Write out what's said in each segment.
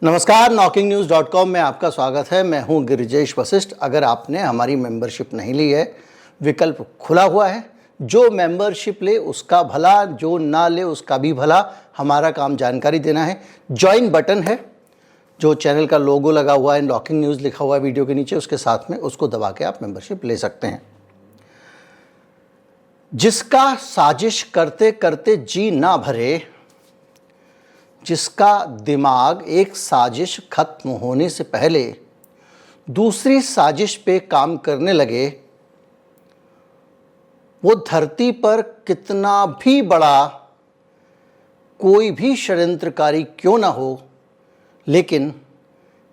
नमस्कार, knocking-news.com में आपका स्वागत है। मैं हूं गिरिजेश वशिष्ठ। अगर आपने हमारी मेंबरशिप नहीं ली है, विकल्प खुला हुआ है। जो मेंबरशिप ले उसका भला, जो ना ले उसका भी भला। हमारा काम जानकारी देना है। ज्वाइन बटन है, जो चैनल का लोगो लगा हुआ है, नॉकिंग न्यूज़ लिखा हुआ है वीडियो के नीचे, उसके साथ में उसको दबा के आप मेंबरशिप ले सकते हैं। जिसका साजिश करते करते जी ना भरे, जिसका दिमाग एक साजिश खत्म होने से पहले दूसरी साजिश पे काम करने लगे, वो धरती पर कितना भी बड़ा कोई भी षड्यंत्रकारी क्यों ना हो, लेकिन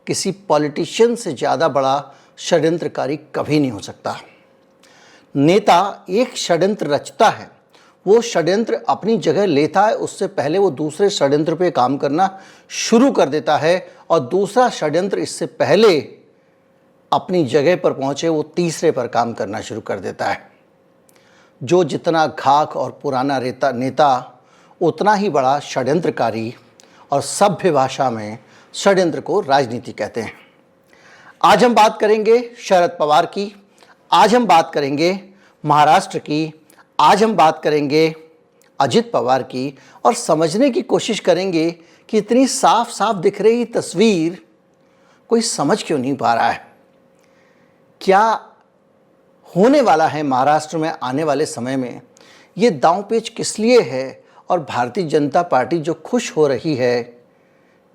किसी पॉलिटिशियन से ज़्यादा बड़ा षड्यंत्रकारी कभी नहीं हो सकता। नेता एक षड्यंत्र रचता है, वो षड्यंत्र अपनी जगह लेता है, उससे पहले वो दूसरे षड्यंत्र पे काम करना शुरू कर देता है और दूसरा षड्यंत्र इससे पहले अपनी जगह पर पहुंचे वो तीसरे पर काम करना शुरू कर देता है। जो जितना घाक और पुराना नेता उतना ही बड़ा षड्यंत्रकारी, और सभ्य भाषा में षड्यंत्र को राजनीति कहते हैं। आज हम बात करेंगे शरद पवार की, आज हम बात करेंगे महाराष्ट्र की, आज हम बात करेंगे अजित पवार की, और समझने की कोशिश करेंगे कि इतनी साफ साफ दिख रही तस्वीर कोई समझ क्यों नहीं पा रहा है। क्या होने वाला है महाराष्ट्र में आने वाले समय में, ये दांवपेच किस लिए है, और भारतीय जनता पार्टी जो खुश हो रही है,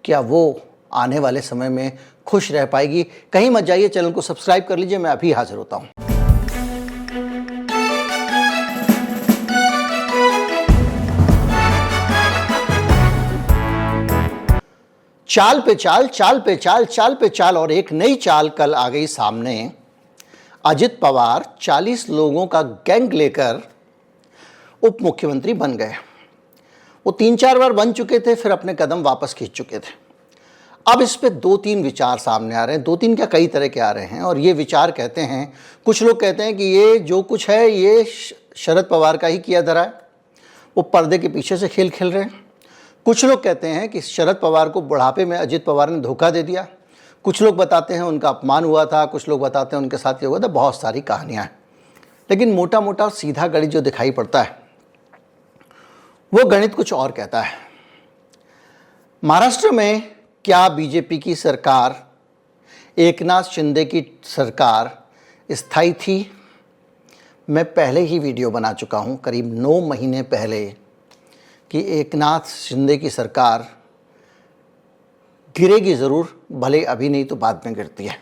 क्या वो आने वाले समय में खुश रह पाएगी? कहीं मत जाइए, चैनल को सब्सक्राइब कर लीजिए, मैं अभी हाजिर होता हूं। चाल पे चाल, चाल पे चाल, चाल पे चाल, और एक नई चाल कल आ गई सामने। अजित पवार 40 लोगों का गैंग लेकर उप मुख्यमंत्री बन गए। वो 3-4 बार बन चुके थे, फिर अपने कदम वापस खींच चुके थे। अब इस पे 2-3 विचार सामने आ रहे हैं, 2-3 क्या कई तरह के आ रहे हैं। और ये विचार कहते हैं, कुछ लोग कहते हैं कि ये जो कुछ है ये शरद पवार का ही किया धरा है, वो पर्दे के पीछे से खेल खेल रहे हैं। कुछ लोग कहते हैं कि शरद पवार को बुढ़ापे में अजित पवार ने धोखा दे दिया। कुछ लोग बताते हैं उनका अपमान हुआ था, कुछ लोग बताते हैं उनके साथ ये हुआ था। बहुत सारी कहानियां हैं, लेकिन मोटा मोटा सीधा गणित जो दिखाई पड़ता है वो गणित कुछ और कहता है। महाराष्ट्र में क्या बीजेपी की सरकार, एकनाथ शिंदे की सरकार स्थायी थी? मैं पहले ही वीडियो बना चुका हूं, करीब 9 महीने पहले, कि एकनाथ शिंदे की सरकार गिरेगी ज़रूर, भले अभी नहीं तो बाद में गिरती है।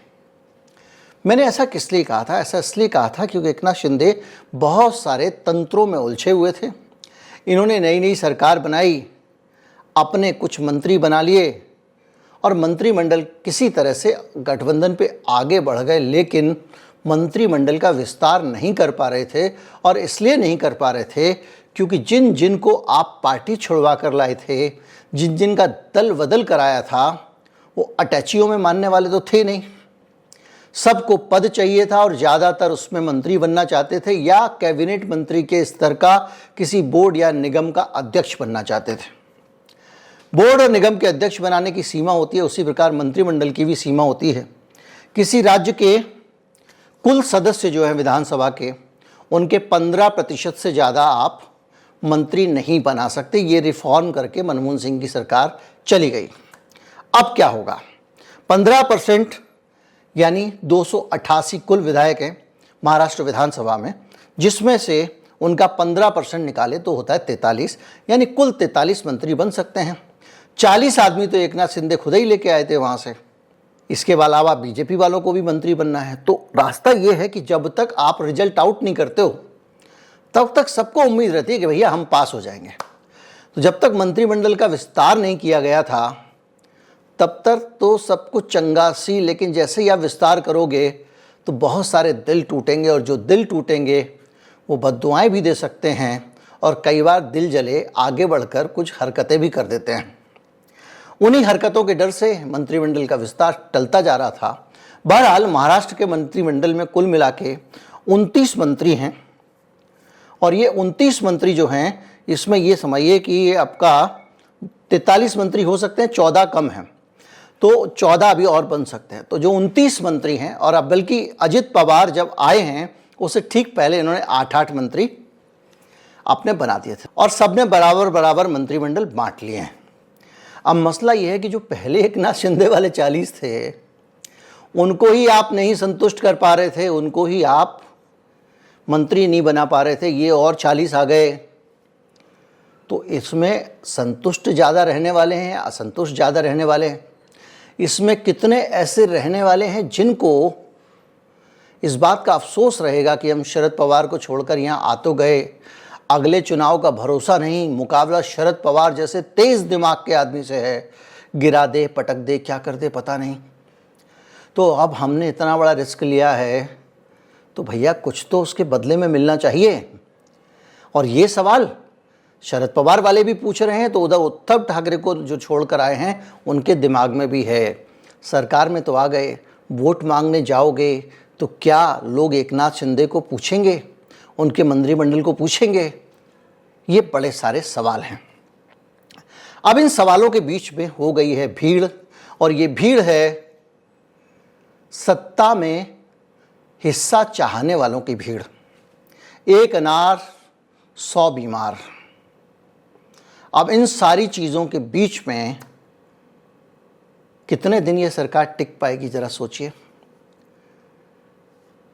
मैंने ऐसा किस लिए कहा था? ऐसा इसलिए कहा था क्योंकि एकनाथ शिंदे बहुत सारे तंत्रों में उलझे हुए थे। इन्होंने नई नई सरकार बनाई, अपने कुछ मंत्री बना लिए, और मंत्रिमंडल किसी तरह से गठबंधन पे आगे बढ़ गए, लेकिन मंत्रिमंडल का विस्तार नहीं कर पा रहे थे। और इसलिए नहीं कर पा रहे थे क्योंकि जिन जिन को आप पार्टी छुड़वा कर लाए थे, जिन जिन का दल बदल कराया था, वो अटैचियों में मानने वाले तो थे नहीं। सबको पद चाहिए था और ज़्यादातर उसमें मंत्री बनना चाहते थे, या कैबिनेट मंत्री के स्तर का किसी बोर्ड या निगम का अध्यक्ष बनना चाहते थे। बोर्ड और निगम के अध्यक्ष बनाने की सीमा होती है, उसी प्रकार मंत्रिमंडल की भी सीमा होती है। किसी राज्य के कुल सदस्य जो हैं विधानसभा के, उनके 15% से ज़्यादा आप मंत्री नहीं बना सकते। ये रिफॉर्म करके मनमोहन सिंह की सरकार चली गई। अब क्या होगा? 15% यानी 288 कुल विधायक हैं महाराष्ट्र विधानसभा में, जिसमें से उनका 15% निकाले तो होता है 43, यानी कुल 43 मंत्री बन सकते हैं। 40 आदमी तो एकनाथ शिंदे खुद ही लेके आए थे वहाँ से। इसके अलावा बीजेपी वालों को भी मंत्री बनना है। तो रास्ता ये है कि जब तक आप रिजल्ट आउट नहीं करते हो, तब तक सबको उम्मीद रहती है कि भैया हम पास हो जाएंगे। तो जब तक मंत्रिमंडल का विस्तार नहीं किया गया था, तब तक तो सब कुछ चंगा सी, लेकिन जैसे ही आप विस्तार करोगे तो बहुत सारे दिल टूटेंगे, और जो दिल टूटेंगे वो बद्दुआएं भी दे सकते हैं, और कई बार दिल जले आगे बढ़कर कुछ हरकतें भी कर देते हैं। उन्हीं हरकतों के डर से मंत्रिमंडल का विस्तार टलता जा रहा था। बहरहाल महाराष्ट्र के मंत्रिमंडल में कुल मिला के 29 मंत्री हैं, और ये 29 मंत्री जो हैं, इसमें ये समझिए कि ये आपका 43 मंत्री हो सकते हैं, 14 कम हैं। तो 14 अभी और बन सकते हैं। तो जो 29 मंत्री हैं, और अब बल्कि अजित पवार जब आए हैं उससे ठीक पहले इन्होंने 8-8 मंत्री अपने बना दिए थे और सबने बराबर बराबर मंत्रिमंडल बांट लिए हैं। अब मसला यह है कि जो पहले एकनाथ शिंदे वाले 40 थे उनको ही आप नहीं संतुष्ट कर पा रहे थे, उनको ही आप मंत्री नहीं बना पा रहे थे, ये और 40 आ गए। तो इसमें संतुष्ट ज़्यादा रहने वाले हैं या असंतुष्ट ज़्यादा रहने वाले हैं? इसमें कितने ऐसे रहने वाले हैं जिनको इस बात का अफसोस रहेगा कि हम शरद पवार को छोड़कर यहाँ आ तो गए, अगले चुनाव का भरोसा नहीं, मुकाबला शरद पवार जैसे तेज दिमाग के आदमी से है, गिरा दे पटक दे क्या कर दे पता नहीं। तो अब हमने इतना बड़ा रिस्क लिया है तो भैया कुछ तो उसके बदले में मिलना चाहिए। और ये सवाल शरद पवार वाले भी पूछ रहे हैं, तो उधर उद्धव ठाकरे को जो छोड़कर आए हैं उनके दिमाग में भी है। सरकार में तो आ गए, वोट मांगने जाओगे तो क्या लोग एकनाथ शिंदे को पूछेंगे, उनके मंत्रिमंडल को पूछेंगे? ये बड़े सारे सवाल हैं। अब इन सवालों के बीच में हो गई है भीड़, और ये भीड़ है सत्ता में हिस्सा चाहने वालों की भीड़। एक अनार 100 बीमार। अब इन सारी चीज़ों के बीच में कितने दिन ये सरकार टिक पाएगी ज़रा सोचिए।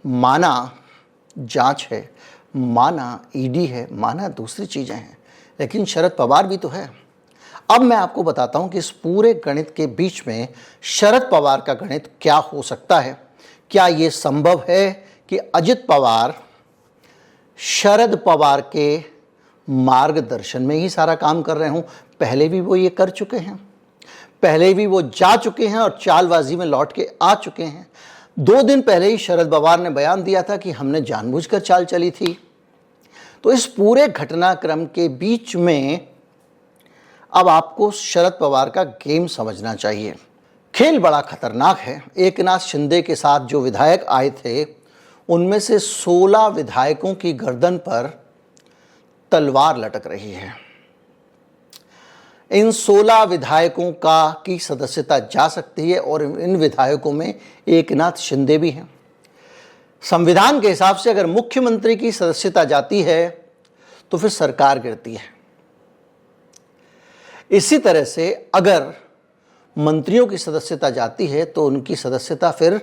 माना जांच है, माना ईडी है, माना दूसरी चीज़ें हैं, लेकिन शरद पवार भी तो है। अब मैं आपको बताता हूं कि इस पूरे गणित के बीच में शरद पवार का गणित क्या हो सकता है। क्या ये संभव है कि अजित पवार शरद पवार के मार्गदर्शन में ही सारा काम कर रहे हों? पहले भी वो ये कर चुके हैं, पहले भी वो जा चुके हैं और चालबाजी में लौट के आ चुके हैं। 2 दिन पहले ही शरद पवार ने बयान दिया था कि हमने जानबूझकर चाल चली थी। तो इस पूरे घटनाक्रम के बीच में अब आपको शरद पवार का गेम समझना चाहिए। खेल बड़ा खतरनाक है। एकनाथ शिंदे के साथ जो विधायक आए थे उनमें से 16 विधायकों की गर्दन पर तलवार लटक रही है। इन 16 विधायकों की सदस्यता जा सकती है और इन विधायकों में एकनाथ शिंदे भी हैं। संविधान के हिसाब से अगर मुख्यमंत्री की सदस्यता जाती है तो फिर सरकार गिरती है। इसी तरह से अगर मंत्रियों की सदस्यता जाती है तो उनकी सदस्यता फिर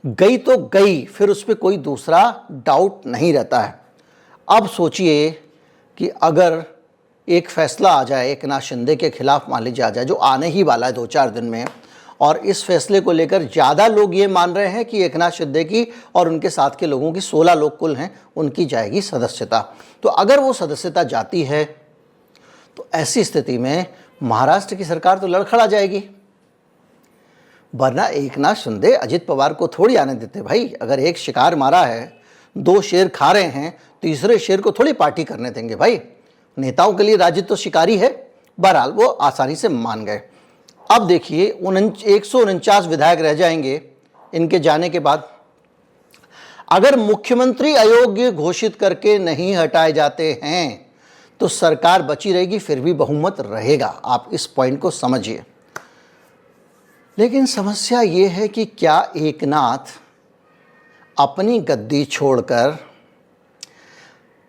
गई तो गई, फिर उस पर कोई दूसरा डाउट नहीं रहता है। अब सोचिए कि अगर एक फैसला आ जाए एकनाथ शिंदे के खिलाफ, मान लीजिए आ जाए, जो आने ही वाला है 2-4 दिन में, और इस फैसले को लेकर ज़्यादा लोग ये मान रहे हैं कि एकनाथ शिंदे की और उनके साथ के लोगों की 16 लोग कुल हैं, उनकी जाएगी सदस्यता। तो अगर वो सदस्यता जाती है तो ऐसी स्थिति में महाराष्ट्र की सरकार तो लड़खड़ा जाएगी, वरना एकनाथ शिंदे अजित पवार को थोड़ी आने देते भाई। अगर एक शिकार मारा है, 2 शेर खा रहे हैं, तीसरे शेर को थोड़ी पार्टी करने देंगे भाई। नेताओं के लिए राज्य तो शिकारी है। बहरहाल वो आसानी से मान गए। अब देखिए 149 विधायक रह जाएंगे इनके जाने के बाद। अगर मुख्यमंत्री अयोग्य घोषित करके नहीं हटाए जाते हैं तो सरकार बची रहेगी, फिर भी बहुमत रहेगा। आप इस पॉइंट को समझिए। लेकिन समस्या ये है कि क्या एकनाथ अपनी गद्दी छोड़कर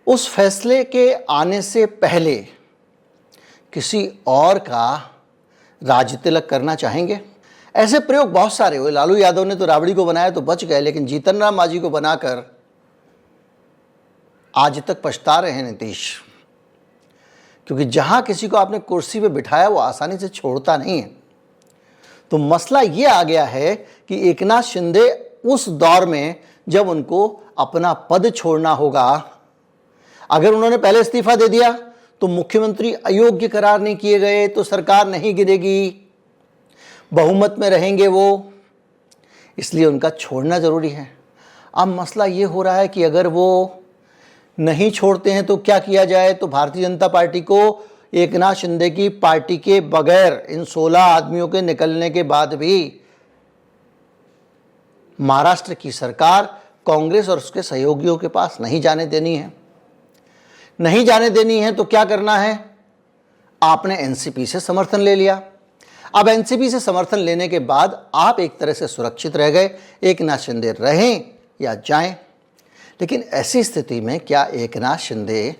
उस फैसले के आने से पहले किसी और का राज तिलक करना चाहेंगे? ऐसे प्रयोग बहुत सारे हुए। लालू यादव ने तो राबड़ी को बनाया तो बच गए, लेकिन जीतन राम मांझी को बनाकर आज तक पछता रहे हैं नीतीश। क्योंकि जहां किसी को आपने कुर्सी पे बिठाया वो आसानी से छोड़ता नहीं है। तो मसला ये आ गया है कि एकनाथ शिंदे उस दौर में जब उनको अपना पद छोड़ना होगा, अगर उन्होंने पहले इस्तीफा दे दिया तो मुख्यमंत्री अयोग्य करार नहीं किए गए तो सरकार नहीं गिरेगी, बहुमत में रहेंगे वो, इसलिए उनका छोड़ना ज़रूरी है। अब मसला ये हो रहा है कि अगर वो नहीं छोड़ते हैं तो क्या किया जाए। तो भारतीय जनता पार्टी को एकनाथ शिंदे की पार्टी के बगैर, इन 16 आदमियों के निकलने के बाद भी महाराष्ट्र की सरकार कांग्रेस और उसके सहयोगियों के पास नहीं जाने देनी है। नहीं जाने देनी है तो क्या करना है? आपने एनसीपी से समर्थन ले लिया। अब एनसीपी से समर्थन लेने के बाद आप एक तरह से सुरक्षित रह गए, एकनाथ शिंदे रहें या जाएं। लेकिन ऐसी स्थिति में क्या एकनाथ शिंदे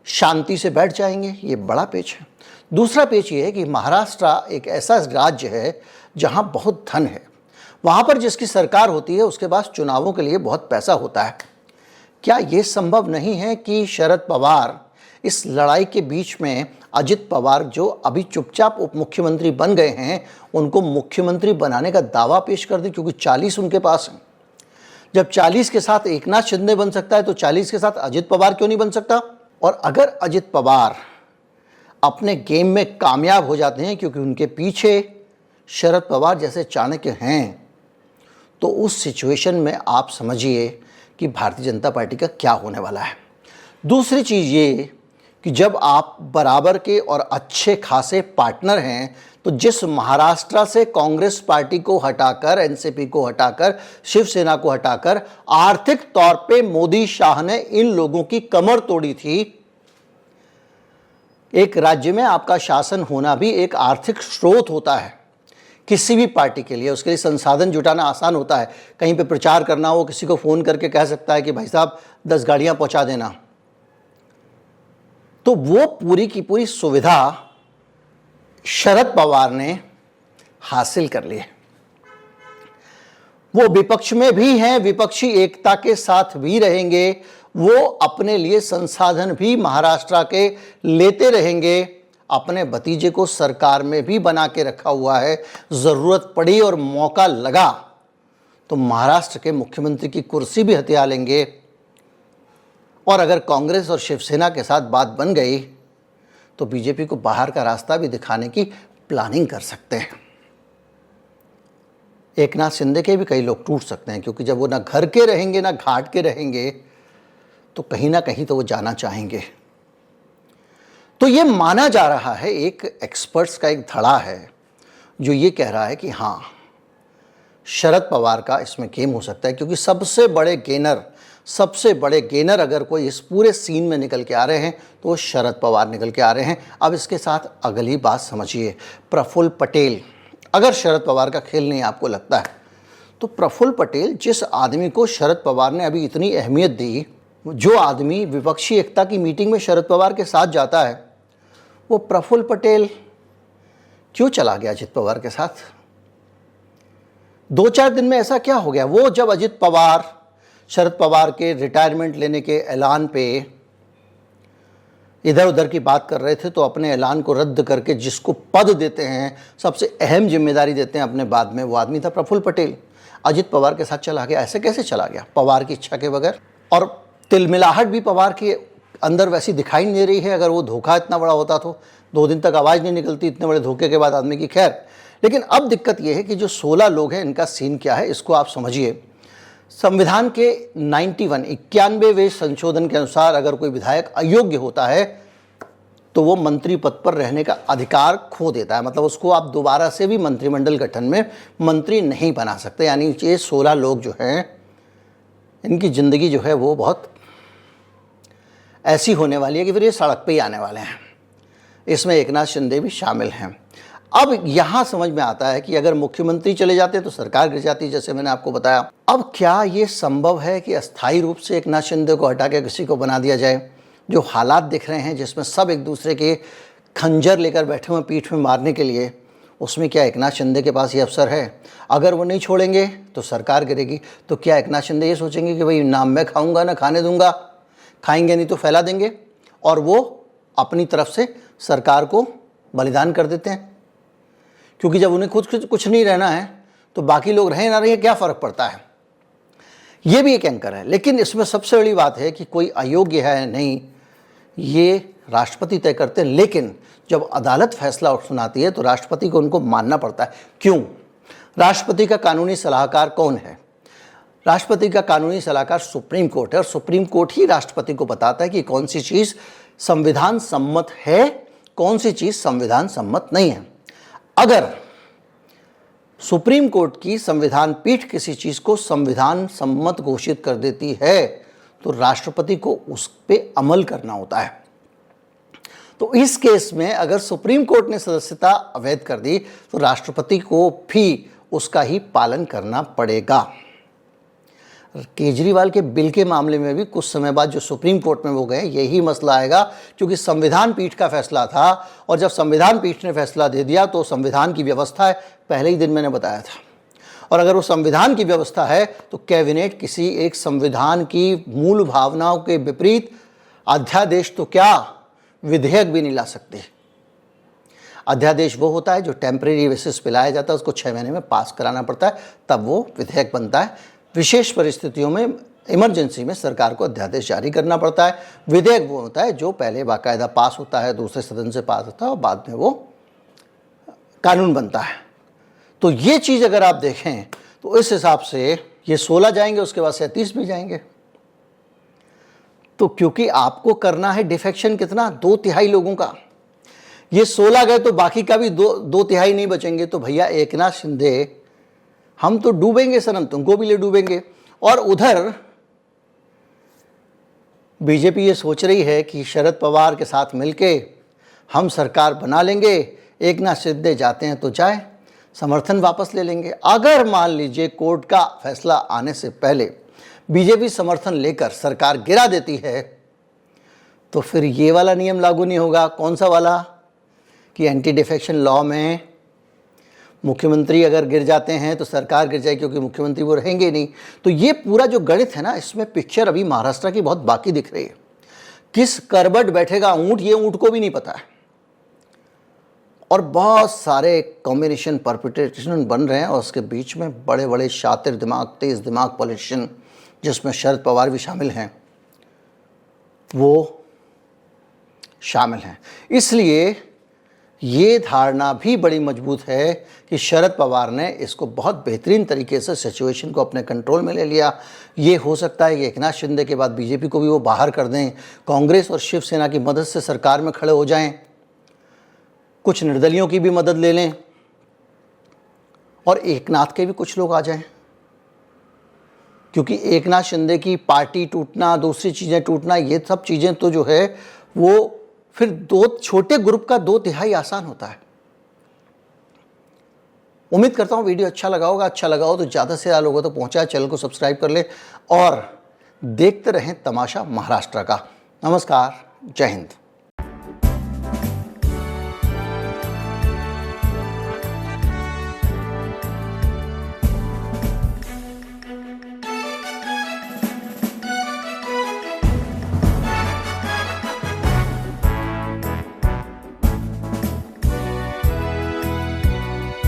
शांति से बैठ जाएंगे? ये बड़ा पेच है। दूसरा पेच ये है कि महाराष्ट्र एक ऐसा राज्य है जहां बहुत धन है। वहां पर जिसकी सरकार होती है उसके पास चुनावों के लिए बहुत पैसा होता है। क्या ये संभव नहीं है कि शरद पवार इस लड़ाई के बीच में अजित पवार, जो अभी चुपचाप उप मुख्यमंत्री बन गए हैं, उनको मुख्यमंत्री बनाने का दावा पेश कर दें? क्योंकि 40 उनके पास हैं। जब 40 के साथ एकनाथ शिंदे बन सकता है तो 40 के साथ अजित पवार क्यों नहीं बन सकता? और अगर अजित पवार अपने गेम में कामयाब हो जाते हैं, क्योंकि उनके पीछे शरद पवार जैसे चाणक्य हैं, तो उस सिचुएशन में आप समझिए कि भारतीय जनता पार्टी का क्या होने वाला है। दूसरी चीज़ ये कि जब आप बराबर के और अच्छे खासे पार्टनर हैं, तो जिस महाराष्ट्र से कांग्रेस पार्टी को हटाकर, एनसीपी को हटाकर, शिवसेना को हटाकर आर्थिक तौर पे मोदी शाह ने इन लोगों की कमर तोड़ी थी, एक राज्य में आपका शासन होना भी एक आर्थिक स्रोत होता है किसी भी पार्टी के लिए। उसके लिए संसाधन जुटाना आसान होता है। कहीं पे प्रचार करना हो, किसी को फ़ोन करके कह सकता है कि भाई साहब 10 गाड़ियाँ पहुँचा देना, तो वो पूरी की पूरी सुविधा शरद पवार ने हासिल कर ली है। वो विपक्ष में भी हैं, विपक्षी एकता के साथ भी रहेंगे, वो अपने लिए संसाधन भी महाराष्ट्र के लेते रहेंगे, अपने भतीजे को सरकार में भी बना के रखा हुआ है। ज़रूरत पड़ी और मौका लगा तो महाराष्ट्र के मुख्यमंत्री की कुर्सी भी हथिया लेंगे। और अगर कांग्रेस और शिवसेना के साथ बात बन गई तो बीजेपी को बाहर का रास्ता भी दिखाने की प्लानिंग कर सकते हैं। एकनाथ शिंदे के भी कई लोग टूट सकते हैं, क्योंकि जब वो ना घर के रहेंगे ना घाट के रहेंगे तो कहीं ना कहीं तो वो जाना चाहेंगे। तो ये माना जा रहा है, एक एक्सपर्ट्स का एक धड़ा है जो ये कह रहा है कि हाँ, शरद पवार का इसमें गेम हो सकता है, क्योंकि सबसे बड़े गेनर अगर कोई इस पूरे सीन में निकल के आ रहे हैं तो वो शरद पवार निकल के आ रहे हैं। अब इसके साथ अगली बात समझिए, प्रफुल्ल पटेल। अगर शरद पवार का खेल नहीं आपको लगता है तो प्रफुल्ल पटेल, जिस आदमी को शरद पवार ने अभी इतनी अहमियत दी, जो आदमी विपक्षी एकता की मीटिंग में शरद पवार के साथ जाता है, वो प्रफुल्ल पटेल क्यों चला गया अजित पवार के साथ? 2-4 दिन में ऐसा क्या हो गया? वो जब अजित पवार शरद पवार के रिटायरमेंट लेने के ऐलान पे इधर उधर की बात कर रहे थे, तो अपने ऐलान को रद्द करके जिसको पद देते हैं, सबसे अहम जिम्मेदारी देते हैं अपने बाद में, वो आदमी था प्रफुल्ल पटेल। अजित पवार के साथ चला गया। ऐसे कैसे चला गया पवार की इच्छा के बगैर? और तिलमिलाहट भी पवार के अंदर वैसी दिखाई नहीं दे रही है। अगर वो धोखा इतना बड़ा होता तो 2 दिन तक आवाज़ नहीं निकलती इतने बड़े धोखे के बाद आदमी की। खैर, लेकिन अब दिक्कत ये है कि जो 16 लोग हैं, इनका सीन क्या है इसको आप समझिए। संविधान के 91वें संशोधन के अनुसार अगर कोई विधायक अयोग्य होता है तो वो मंत्री पद पर रहने का अधिकार खो देता है। मतलब उसको आप दोबारा से भी मंत्रिमंडल गठन में मंत्री नहीं बना सकते। यानी ये 16 लोग जो हैं, इनकी ज़िंदगी जो है वो बहुत ऐसी होने वाली है कि फिर ये सड़क पे ही आने वाले हैं। इसमें एकनाथ शिंदे भी शामिल हैं। अब यहाँ समझ में आता है कि अगर मुख्यमंत्री चले जाते तो सरकार गिर जाती, जैसे मैंने आपको बताया। अब क्या ये संभव है कि अस्थायी रूप से एकनाथ शिंदे को हटा के किसी को बना दिया जाए? जो हालात दिख रहे हैं जिसमें सब एक दूसरे के खंजर लेकर बैठे हुए पीठ में मारने के लिए, उसमें क्या एकनाथ शिंदे के पास ये अवसर है? अगर वो नहीं छोड़ेंगे तो सरकार गिरेगी। तो क्या एकनाथ शिंदे ये सोचेंगे कि भाई नाम मैं खाऊंगा ना खाने दूंगा, खाएंगे नहीं तो फैला देंगे, और वो अपनी तरफ से सरकार को बलिदान कर देते हैं? क्योंकि जब उन्हें खुद कुछ नहीं रहना है तो बाकी लोग रहें ना रहें क्या फ़र्क पड़ता है। ये भी एक एंकर है। लेकिन इसमें सबसे बड़ी बात है कि कोई अयोग्य है नहीं, ये राष्ट्रपति तय करते हैं। लेकिन जब अदालत फैसला सुनाती है तो राष्ट्रपति को उनको मानना पड़ता है। क्यों? राष्ट्रपति का कानूनी सलाहकार कौन है? राष्ट्रपति का कानूनी सलाहकार सुप्रीम कोर्ट है, और सुप्रीम कोर्ट ही राष्ट्रपति को बताता है कि कौन सी चीज़ संविधान सम्मत है, कौन सी चीज़ संविधान सम्मत नहीं है। अगर सुप्रीम कोर्ट की संविधान पीठ किसी चीज़ को संविधान सम्मत घोषित कर देती है तो राष्ट्रपति को उस पर अमल करना होता है। तो इस केस में अगर सुप्रीम कोर्ट ने सदस्यता अवैध कर दी तो राष्ट्रपति को भी उसका ही पालन करना पड़ेगा। केजरीवाल के बिल के मामले में भी कुछ समय बाद जो सुप्रीम कोर्ट में वो गए, यही मसला आएगा, क्योंकि संविधान पीठ का फैसला था और जब संविधान पीठ ने फैसला दे दिया तो संविधान की व्यवस्था है, पहले ही दिन मैंने बताया था। और अगर वो संविधान की व्यवस्था है तो कैबिनेट किसी एक संविधान की मूल भावनाओं के विपरीत अध्यादेश तो क्या, विधेयक भी नहीं ला सकते। अध्यादेश वो होता है जो टेम्परेरी बेसिस पे लाया जाता है, उसको 6 महीने में पास कराना पड़ता है, तब वो विधेयक बनता है। विशेष परिस्थितियों में, इमरजेंसी में सरकार को अध्यादेश जारी करना पड़ता है। विधेयक वो होता है जो पहले बाकायदा पास होता है, दूसरे सदन से पास होता है और बाद में वो कानून बनता है। तो ये चीज़ अगर आप देखें तो इस हिसाब से ये 16 जाएंगे, उसके बाद 37 भी जाएंगे। तो क्योंकि आपको करना है डिफेक्शन कितना, 2/3 लोगों का, ये 16 गए तो बाकी का भी 2/3 नहीं बचेंगे। तो भैया एकनाथ शिंदे, हम तो डूबेंगे सनम, तुमको भी ले डूबेंगे। और उधर बीजेपी ये सोच रही है कि शरद पवार के साथ मिलके हम सरकार बना लेंगे, एकनाथ शिंदे जाते हैं तो जाए, समर्थन वापस ले लेंगे। अगर मान लीजिए कोर्ट का फैसला आने से पहले बीजेपी समर्थन लेकर सरकार गिरा देती है तो फिर ये वाला नियम लागू नहीं होगा। कौन सा वाला, कि एंटी डिफेक्शन लॉ में मुख्यमंत्री अगर गिर जाते हैं तो सरकार गिर जाए, क्योंकि मुख्यमंत्री वो रहेंगे नहीं। तो ये पूरा जो गणित है ना, इसमें पिक्चर अभी महाराष्ट्र की बहुत बाकी दिख रही है। किस करबट बैठेगा ऊंट, ये ऊंट को भी नहीं पता है। और बहुत सारे कॉम्बिनेशन परपिटेशन बन रहे हैं और उसके बीच में बड़े बड़े शातिर दिमाग, तेज दिमाग पॉलिटिशियन, जिसमें शरद पवार भी शामिल हैं, वो शामिल हैं। इसलिए ये धारणा भी बड़ी मजबूत है कि शरद पवार ने इसको बहुत बेहतरीन तरीके से सिचुएशन को अपने कंट्रोल में ले लिया। ये हो सकता है कि एकनाथ शिंदे के बाद बीजेपी को भी वो बाहर कर दें, कांग्रेस और शिवसेना की मदद से सरकार में खड़े हो जाएं, कुछ निर्दलियों की भी मदद ले लें और एकनाथ के भी कुछ लोग आ जाएं। क्योंकि एकनाथ शिंदे की पार्टी टूटना, दूसरी चीज़ें टूटना, ये सब चीज़ें तो जो है वो फिर दो छोटे ग्रुप का 2/3 आसान होता है। उम्मीद करता हूँ वीडियो अच्छा लगा होगा। अच्छा लगा हो तो ज़्यादा से ज़्यादा लोगों तक पहुँचाए, चैनल को सब्सक्राइब कर ले और देखते रहें तमाशा महाराष्ट्र का। नमस्कार, जय हिंद।